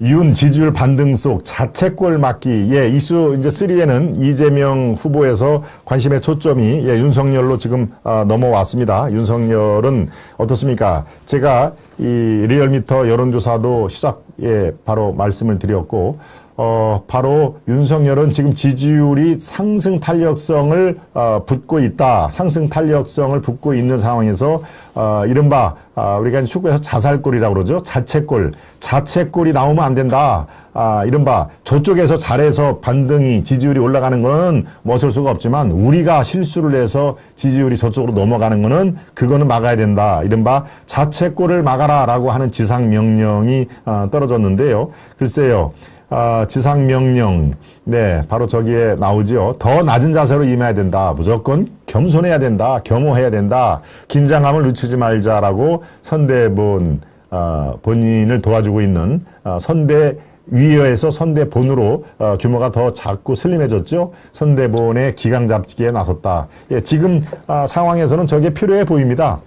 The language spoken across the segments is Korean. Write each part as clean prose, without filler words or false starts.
윤 지지율 반등 속 자책골 막기. 예, 이슈 이제 3에는 이재명 후보에서 관심의 초점이 윤석열로 지금 넘어왔습니다. 윤석열은 어떻습니까? 제가 이 리얼미터 여론조사도 시작에 바로 말씀을 드렸고, 바로 윤석열은 지금 지지율이 상승 탄력성을 붙고 있다. 상승 탄력성을 붙고 있는 상황에서 이른바 우리가 축구에서 자살골이라고 그러죠. 자책골. 자책골이 나오면 안 된다. 이른바 저쪽에서 잘해서 반등이 지지율이 올라가는 거는 뭐 어쩔 수가 없지만 우리가 실수를 해서 지지율이 저쪽으로 넘어가는 거는 그거는 막아야 된다. 이른바 자책골을 막아라라고 하는 지상명령이 떨어졌는데요. 글쎄요. 지상명령, 네, 바로 저기에 나오지요. 더 낮은 자세로 임해야 된다. 무조건 겸손해야 된다. 겸허해야 된다. 긴장감을 늦추지 말자라고 선대본, 본인을 도와주고 있는, 선대위에서 선대본으로, 규모가 더 작고 슬림해졌죠. 선대본의 기강 잡기에 나섰다. 예, 지금, 상황에서는 저게 필요해 보입니다.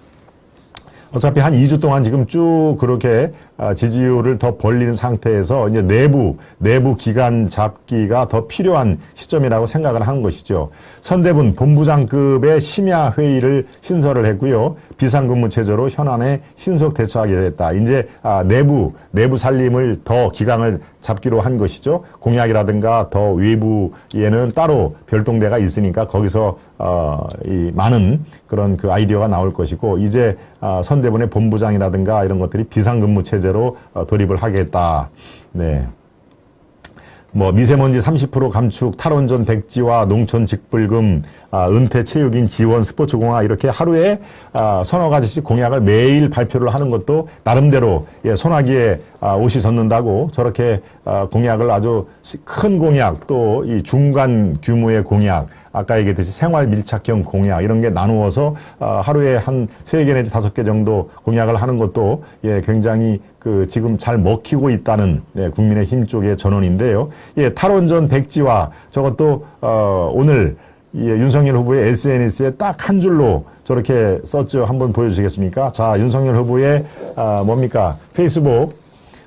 어차피 한 2주 동안 지금 쭉 그렇게 지지율을 더 벌리는 상태에서 이제 내부 기간 잡기가 더 필요한 시점이라고 생각을 하는 것이죠. 선대본 본부장급의 심야 회의를 신설을 했고요. 비상근무 체제로 현안에 신속 대처하게 됐다. 이제 내부 살림을 더 기강을 잡기로 한 것이죠. 공약이라든가 더 외부에는 따로 별동대가 있으니까 거기서 이 많은 그런 그 아이디어가 나올 것이고, 이제 선대본의 본부장이라든가 이런 것들이 비상근무 체제로 돌입을 하겠다. 네. 뭐 미세먼지 30% 감축, 탈원전 백지화, 농촌 직불금, 은퇴 체육인 지원, 스포츠공화, 이렇게 하루에 서너 가지씩 공약을 매일 발표를 하는 것도 나름대로 소나기에 옷이 젖는다고 저렇게 공약을, 아주 큰 공약, 또 이 중간 규모의 공약, 아까 얘기했듯이 생활 밀착형 공약, 이런 게 나누어서 하루에 한 3개 내지 5개 정도 공약을 하는 것도 굉장히 지금 잘 먹히고 있다는 국민의힘 쪽의 전언인데요. 탈원전 백지화, 저것도 오늘 윤석열 후보의 SNS에 딱 한 줄로 저렇게 썼죠. 한번 보여주시겠습니까? 자, 윤석열 후보의 뭡니까? 페이스북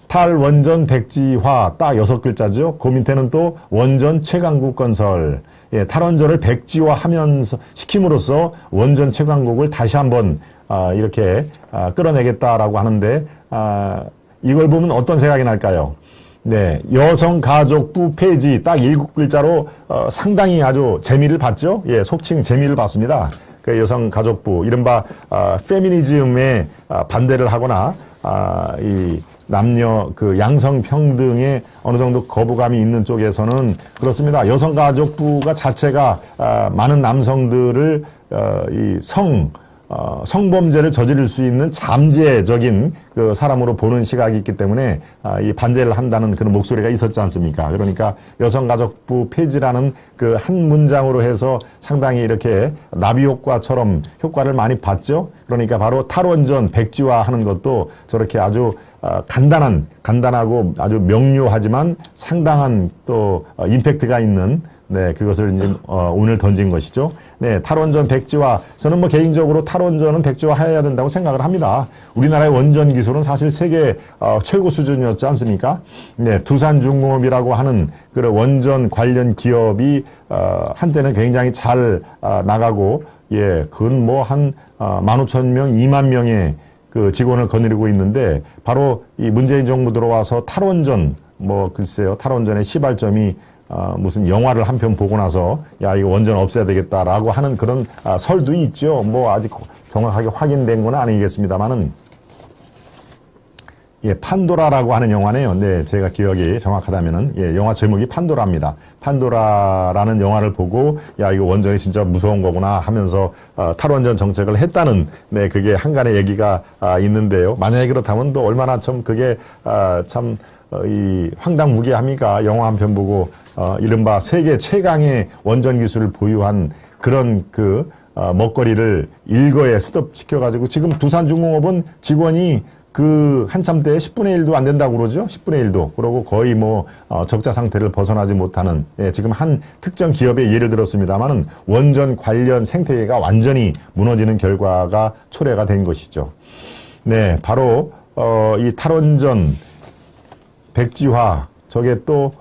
탈원전 백지화 딱 6글자죠. 그 밑에는 또 원전 최강국 건설. 탈원전을 백지화하면서 시킴으로써 원전 최강국을 다시 한번 이렇게 끌어내겠다라고 하는데, 이걸 보면 어떤 생각이 날까요? 네, 여성가족부 폐지 딱 7글자로 상당히 아주 재미를 봤죠. 예, 속칭 재미를 봤습니다. 그 여성가족부, 이른바 페미니즘에 반대를 하거나 이 남녀 양성평등에 어느 정도 거부감이 있는 쪽에서는 그렇습니다. 여성가족부가 자체가 많은 남성들을 이 성범죄를 저지를 수 있는 잠재적인 그 사람으로 보는 시각이 있기 때문에 이 반대를 한다는 그런 목소리가 있었지 않습니까? 그러니까 여성가족부 폐지라는 그 한 문장으로 해서 상당히 이렇게 나비 효과처럼 효과를 많이 봤죠. 그러니까 바로 탈원전 백지화하는 것도 저렇게 아주 간단하고 아주 명료하지만 상당한 또 임팩트가 있는, 네, 그것을 이제 오늘 던진 것이죠. 네, 탈원전 백지화. 저는 뭐 개인적으로 탈원전은 백지화해야 된다고 생각을 합니다. 우리나라의 원전 기술은 사실 세계 최고 수준이었지 않습니까? 네, 두산중공업이라고 하는 그런 원전 관련 기업이 한때는 굉장히 잘 나가고, 그건 뭐 한 15,000명, 2만 명의 그 직원을 거느리고 있는데, 바로 이 문재인 정부 들어와서 탈원전, 뭐 글쎄요, 탈원전의 시발점이 무슨 영화를 한 편 보고 나서 야, 이거 원전 없애야 되겠다라고 하는 그런 설도 있죠. 뭐 아직 정확하게 확인된 건 아니겠습니다만은, 판도라라고 하는 영화네요. 네, 제가 기억이 정확하다면은, 영화 제목이 판도라입니다. 판도라라는 영화를 보고 야, 이거 원전이 진짜 무서운 거구나 하면서 탈원전 정책을 했다는, 네, 그게 한간의 얘기가 있는데요. 만약에 그렇다면 또 얼마나 좀 그게 참 이 황당무계합니까? 영화 한 편 보고 이른바 세계 최강의 원전 기술을 보유한 그런 먹거리를 일거에 스톱시켜가지고, 지금 두산중공업은 직원이 한참 때 10분의 1도 안 된다고 그러죠. 10분의 1도. 그러고 거의 뭐 적자 상태를 벗어나지 못하는, 지금 한 특정 기업의 예를 들었습니다만은 원전 관련 생태계가 완전히 무너지는 결과가 초래가 된 것이죠. 네, 바로 이 탈원전 백지화, 저게 또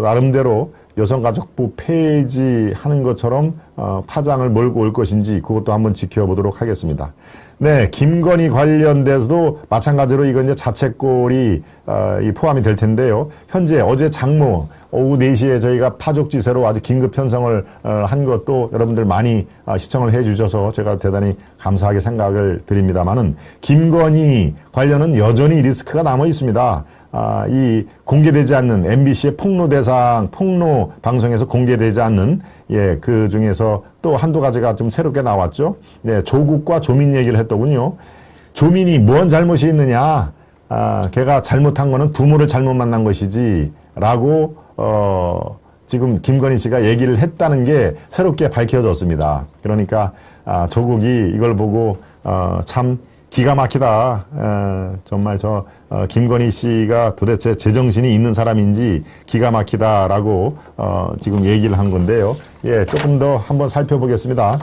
나름대로 여성가족부 폐지하는 것처럼 파장을 몰고 올 것인지 그것도 한번 지켜보도록 하겠습니다. 네, 김건희 관련돼서도 마찬가지로 이건 이제 자책골이 포함이 될 텐데요. 현재 어제 장모 오후 4시에 저희가 파족지세로 아주 긴급 편성을 한 것도 여러분들 많이 시청을 해 주셔서 제가 대단히 감사하게 생각을 드립니다만은 김건희 관련은 여전히 리스크가 남아 있습니다. 이 공개되지 않는 MBC의 폭로 대상, 폭로 방송에서 공개되지 않는 그 중에서 또 한두 가지가 좀 새롭게 나왔죠. 네, 조국과 조민 얘기를 했더군요. 조민이 뭔 잘못이 있느냐? 걔가 잘못한 거는 부모를 잘못 만난 것이지 라고 지금 김건희 씨가 얘기를 했다는 게 새롭게 밝혀졌습니다. 그러니까 조국이 이걸 보고 참 기가 막히다. 정말 김건희 씨가 도대체 제정신이 있는 사람인지 기가 막히다라고 지금 얘기를 한 건데요. 예, 조금 더 한번 살펴보겠습니다.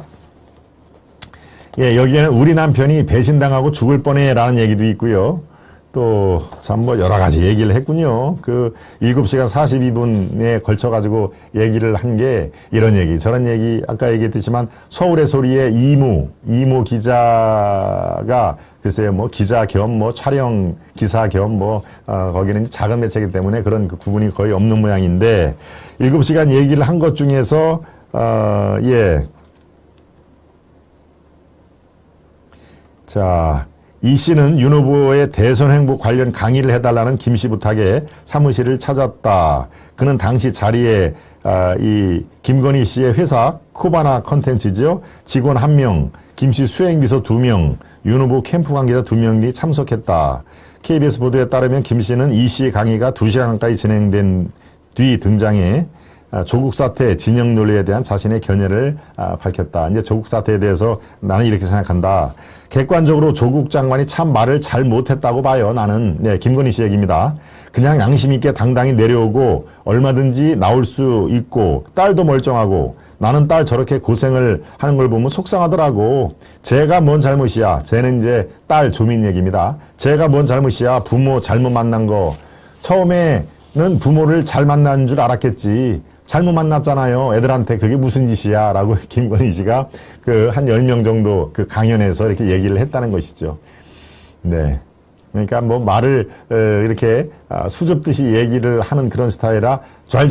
예, 여기에는 우리 남편이 배신당하고 죽을 뻔해라는 얘기도 있고요. 또 참 뭐 여러 가지 얘기를 했군요. 그 7시간 42분에 걸쳐가지고 얘기를 한 게 이런 얘기 저런 얘기 아까 얘기했듯이만 서울의 소리의 이모 기자가 글쎄요 뭐 기자 겸 뭐 촬영 기사 겸 뭐 거기는 작은 매체이기 때문에 그런 그 구분이 거의 없는 모양인데 7시간 얘기를 한 것 중에서 예. 자, 이 씨는 윤 후보의 대선 행보 관련 강의를 해달라는 김 씨 부탁에 사무실을 찾았다. 그는 당시 자리에 이 김건희 씨의 회사 코바나 컨텐츠죠. 직원 1명, 김 씨 수행비서 2명, 윤 후보 캠프 관계자 2명이 참석했다. KBS 보도에 따르면 김 씨는 이 씨의 강의가 2시간 가까이 진행된 뒤 등장해 조국 사태 진영 논리에 대한 자신의 견해를 밝혔다. 이제 조국 사태에 대해서 나는 이렇게 생각한다. 객관적으로 조국 장관이 참 말을 잘 못했다고 봐요. 나는 네, 김건희 씨 얘기입니다. 그냥 양심 있게 당당히 내려오고 얼마든지 나올 수 있고 딸도 멀쩡하고 나는 딸 저렇게 고생을 하는 걸 보면 속상하더라고. 제가 뭔 잘못이야. 쟤는 이제 딸 조민 얘기입니다. 제가 뭔 잘못이야. 부모 잘못 만난 거. 처음에는 부모를 잘 만난 줄 알았겠지. 잘못 만났잖아요. 애들한테 그게 무슨 짓이야. 라고 김건희 씨가 그 한 10명 정도 그 강연에서 이렇게 얘기를 했다는 것이죠. 네. 그러니까 뭐 말을 이렇게 수줍듯이 얘기를 하는 그런 스타일이라 잘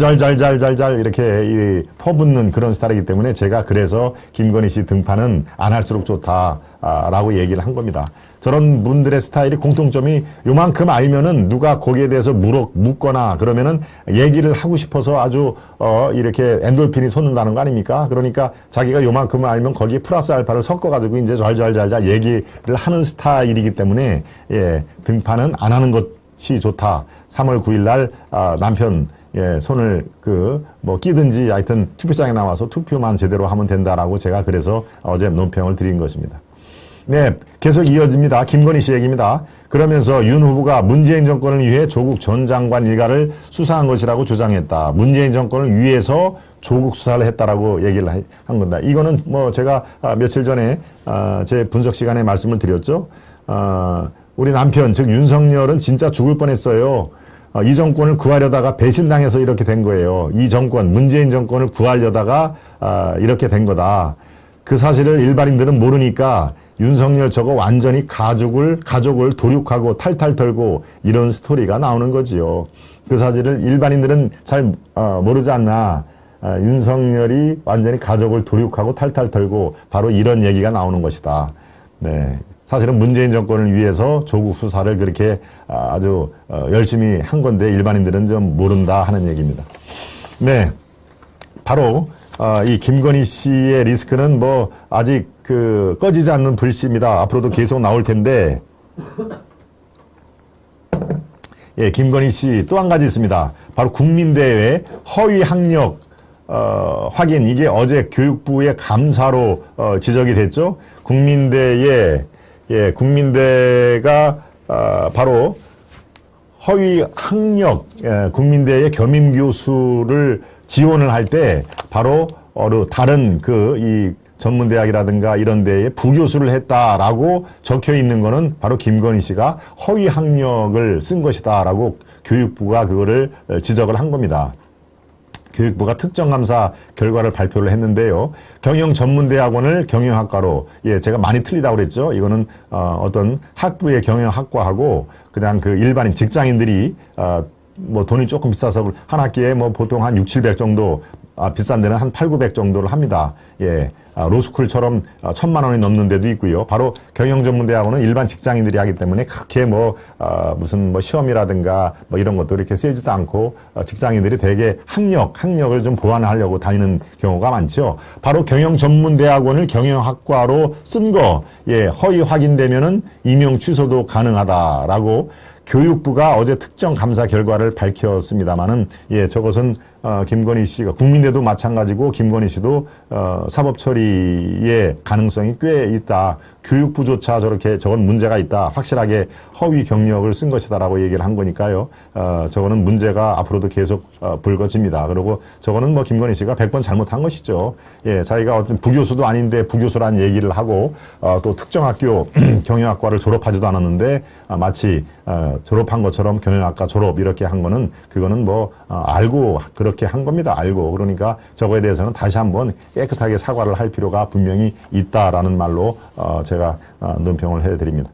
이렇게 퍼붓는 그런 스타일이기 때문에 제가 그래서 김건희 씨 등판은 안 할수록 좋다라고 얘기를 한 겁니다. 저런 분들의 스타일이 공통점이 요만큼 알면은 누가 거기에 대해서 묻거나 그러면은 얘기를 하고 싶어서 아주 이렇게 엔돌핀이 솟는다는 거 아닙니까? 그러니까 자기가 요만큼 알면 거기에 플러스 알파를 섞어가지고 이제 잘 얘기를 하는 스타일이기 때문에 예, 등판은 안 하는 것이 좋다. 3월 9일 날 남편 예, 손을 뭐 끼든지 하여튼 투표장에 나와서 투표만 제대로 하면 된다라고 제가 그래서 어제 논평을 드린 것입니다. 네, 계속 이어집니다. 김건희 씨 얘기입니다. 그러면서 윤 후보가 문재인 정권을 위해 조국 전 장관 일가를 수사한 것이라고 주장했다. 문재인 정권을 위해서 조국 수사를 했다라고 얘기를 한 겁니다. 이거는 뭐 제가 며칠 전에 제 분석 시간에 말씀을 드렸죠. 우리 남편 즉 윤석열은 진짜 죽을 뻔했어요. 이 정권을 구하려다가 배신당해서 이렇게 된 거예요. 이 정권, 문재인 정권을 구하려다가 이렇게 된 거다. 그 사실을 일반인들은 모르니까 윤석열 저거 완전히 가족을 도륙하고 탈탈 털고 이런 스토리가 나오는 거지요. 그 사실을 일반인들은 잘 모르지 않나. 윤석열이 완전히 가족을 도륙하고 탈탈 털고 바로 이런 얘기가 나오는 것이다. 네. 사실은 문재인 정권을 위해서 조국 수사를 그렇게 아주 열심히 한 건데 일반인들은 좀 모른다 하는 얘기입니다. 네. 바로 이 김건희 씨의 리스크는 뭐 아직 꺼지지 않는 불씨입니다. 앞으로도 계속 나올 텐데 예, 김건희 씨 또 한 가지 있습니다. 바로 국민대회 허위 학력 확인 이게 어제 교육부의 감사로 지적이 됐죠. 국민대가 바로 허위 학력 국민대의 겸임 교수를 지원을 할 때 바로 다른 이 전문대학이라든가 이런 데에 부교수를 했다라고 적혀 있는 거는 바로 김건희 씨가 허위 학력을 쓴 것이다라고 교육부가 그거를 지적을 한 겁니다. 교육부가 특정감사 결과를 발표를 했는데요. 경영전문대학원을 경영학과로, 예, 제가 많이 틀리다고 그랬죠. 이거는 어떤 학부의 경영학과하고 그냥 그 일반인 직장인들이 뭐 돈이 조금 비싸서 한 학기에 뭐 보통 한 6, 700 정도, 비싼 데는 한 8, 900 정도를 합니다. 예. 로스쿨처럼 1,000만 원이 넘는 데도 있고요. 바로 경영전문대학원은 일반 직장인들이 하기 때문에 그렇게 무슨 시험이라든가 이런 것도 이렇게 세지도 않고 직장인들이 대개 학력을 좀 보완하려고 다니는 경우가 많죠. 바로 경영전문대학원을 경영학과로 쓴 거, 예, 허위 확인되면은 임용 취소도 가능하다라고 교육부가 어제 특정 감사 결과를 밝혔습니다마는, 예, 저것은 김건희 씨가 국민대도 마찬가지고 김건희 씨도 사법 처리의 가능성이 꽤 있다. 교육부조차 저건 문제가 있다. 확실하게 허위 경력을 쓴 것이다라고 얘기를 한 거니까요. 저거는 문제가 앞으로도 계속 불거집니다. 그리고 저거는 뭐 김건희 씨가 100번 잘못한 것이죠. 예, 자기가 어떤 부교수도 아닌데 부교수란 얘기를 하고 또 특정 학교 경영학과를 졸업하지도 않았는데 마치 졸업한 것처럼 경영학과 졸업 이렇게 한 거는 그거는 알고 그렇게 한 겁니다. 알고. 그러니까 저거에 대해서는 다시 한번 깨끗하게 사과를 할 필요가 분명히 있다라는 말로 제가 논평을 해드립니다.